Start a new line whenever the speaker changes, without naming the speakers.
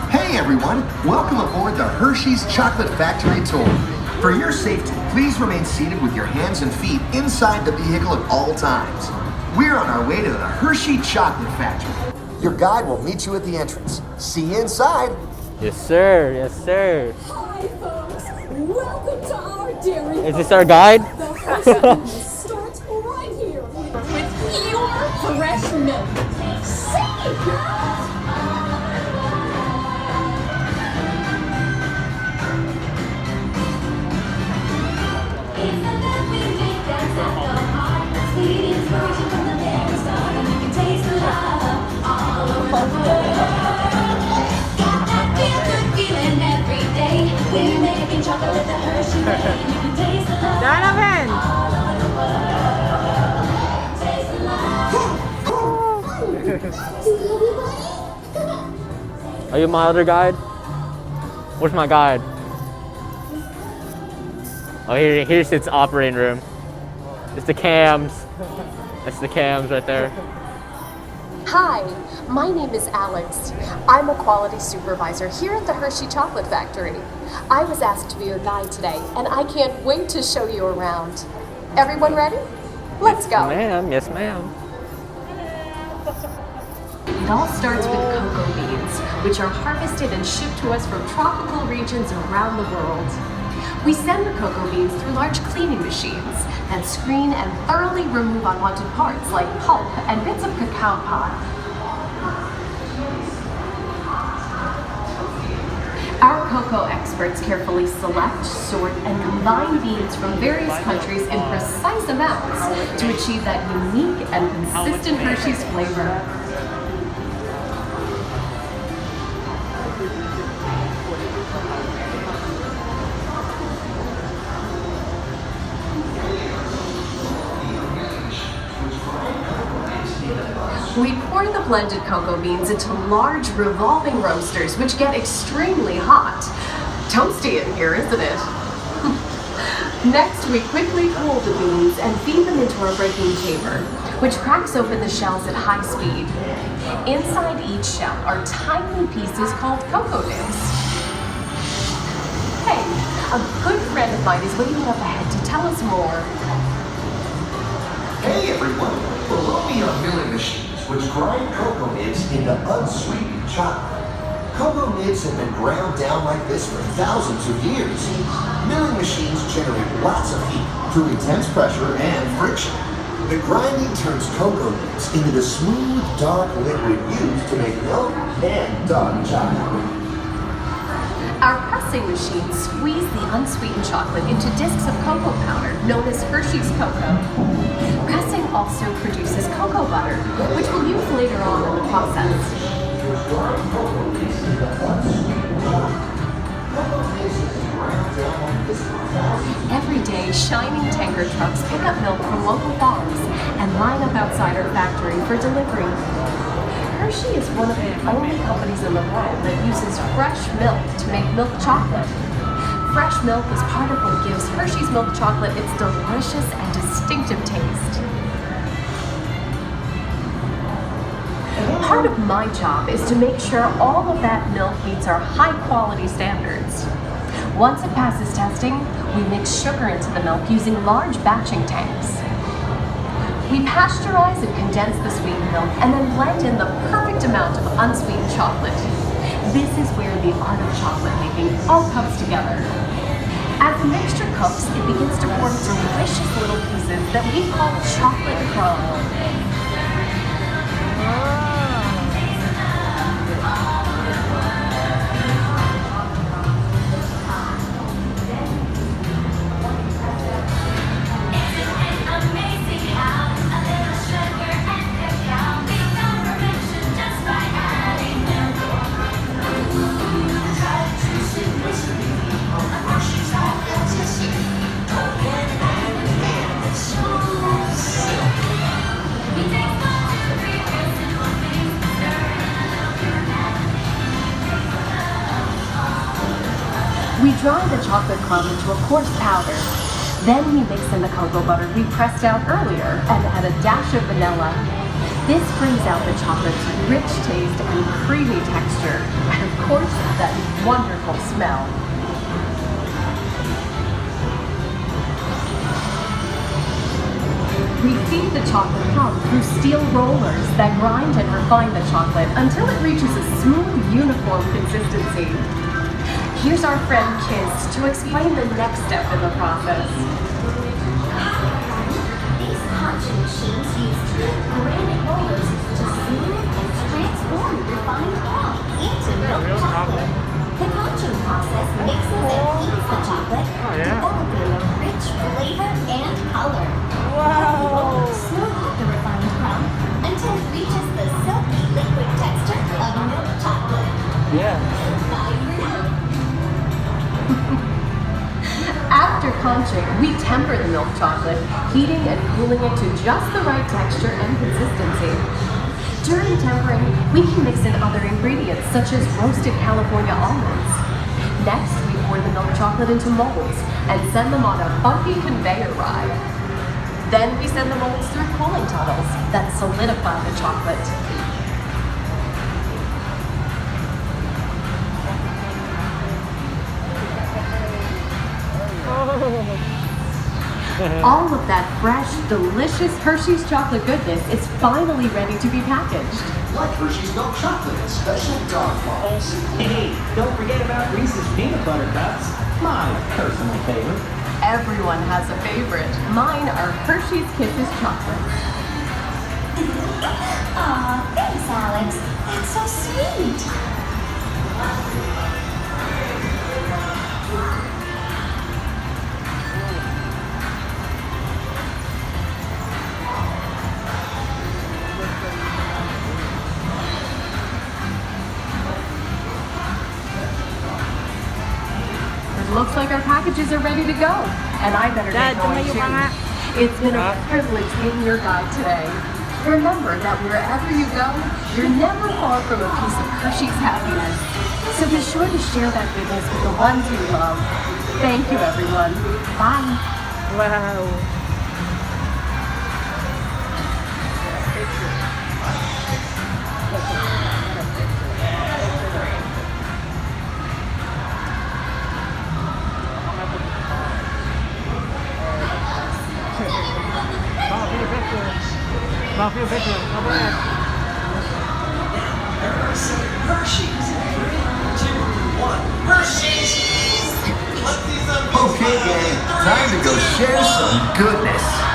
Hey everyone, welcome aboard the Hershey's Chocolate Factory Tour. For your safety, please remain seated with your hands and feet inside the vehicle at all times. We're on our way to the Hershey Chocolate Factory. Your guide will meet you at the entrance. See you inside.
Yes, sir. Yes, sir.
Hi, folks. Welcome to our dairy.
Is this our guide?
The Hershey starts right here with pure fresh milk. Say, girls.
Donovan!
Are you my other guide? Where's my guide? Oh, here sits operating room. It's the cams. That's the cams right there.
Hi, my name is Alex. I'm a quality supervisor here at the Hershey Chocolate Factory. I was asked to be your guide today, and I can't wait to show you around. Everyone ready? Let's go.
Ma'am, yes ma'am.
It all starts with cocoa beans, which are harvested and shipped to us from tropical regions around the world. We send the cocoa beans through large cleaning machines that screen and thoroughly remove unwanted parts like pulp and bits of cacao pod. Our cocoa experts carefully select, sort, and combine beans from various countries in precise amounts to achieve that unique and consistent Hershey's flavor. We pour the blended cocoa beans into large revolving roasters, which get extremely hot. Toasty in here, isn't it? Next, we quickly cool the beans and feed them into our breaking chamber, which cracks open the shells at high speed. Inside each shell are tiny pieces called cocoa nibs. Hey, a good friend of mine is waiting up ahead to tell us more.
Hey everyone, below me are milling machines which grind cocoa nibs into unsweetened chocolate. Cocoa nibs have been ground down like this for thousands of years. Milling machines generate lots of heat through intense pressure and friction. The grinding turns cocoa nibs into the smooth, dark liquid used to make milk and dark chocolate.
Our pressing machines squeeze the unsweetened chocolate into discs of cocoa powder, known as Hershey's cocoa. Pressing also produces cocoa butter, which we'll use later on in the process. Every day, shining tanker trucks pick up milk from local farms and line up outside our factory for delivery. Hershey is one of the only companies in the world that uses fresh milk to make milk chocolate. Fresh milk is part of what gives Hershey's milk chocolate its delicious and distinctive taste. Part of my job is to make sure all of that milk meets our high-quality standards. Once it passes testing, we mix sugar into the milk using large batching tanks. We pasteurize and condense the sweetened milk and then blend in the perfect amount of unsweetened chocolate. This is where the art of chocolate making all comes together. As the mixture cooks, it begins to form delicious little pieces that we call chocolate crumb. We dry the chocolate crumb into a coarse powder. Then we mix in the cocoa butter we pressed out earlier and add a dash of vanilla. This brings out the chocolate's rich taste and creamy texture, and of course, that wonderful smell. We feed the chocolate crumb through steel rollers that grind and refine the chocolate until it reaches a smooth, uniform consistency. Here's our friend Kiss to explain the next step in the process.
These punching machines use two granite rollers to smooth and transform refined crumb into milk chocolate. The punching process mixes and heats the chocolate, developing a rich flavor and color.
Wow!
Smooth out the refined crumb until it reaches the silky liquid texture of milk chocolate.
Yeah.
After conching, we temper the milk chocolate, heating and cooling it to just the right texture and consistency. During tempering, we can mix in other ingredients such as roasted California almonds. Next, we pour the milk chocolate into molds and send them on a funky conveyor ride. Then we send the molds through cooling tunnels that solidify the chocolate. All of that fresh, delicious Hershey's chocolate goodness is finally ready to be packaged.
Like Hershey's milk chocolate and special dog balls.
Hey, don't forget about Reese's peanut butter cups, my personal favorite.
Everyone has a favorite. Mine are Hershey's Kisses chocolate.
Aw, thanks, Alex. That's so sweet.
It looks like our packages are ready to go, and I better get going too. It's been a privilege being your guide today. Remember that wherever you go, you're never far from a piece of Hershey's happiness. So be sure to share that goodness with the ones you love. Thank you, everyone. Bye.
Wow.
Hershey's. 3, 2, 1. Hershey's.
Okay, gang, time to go share some goodness.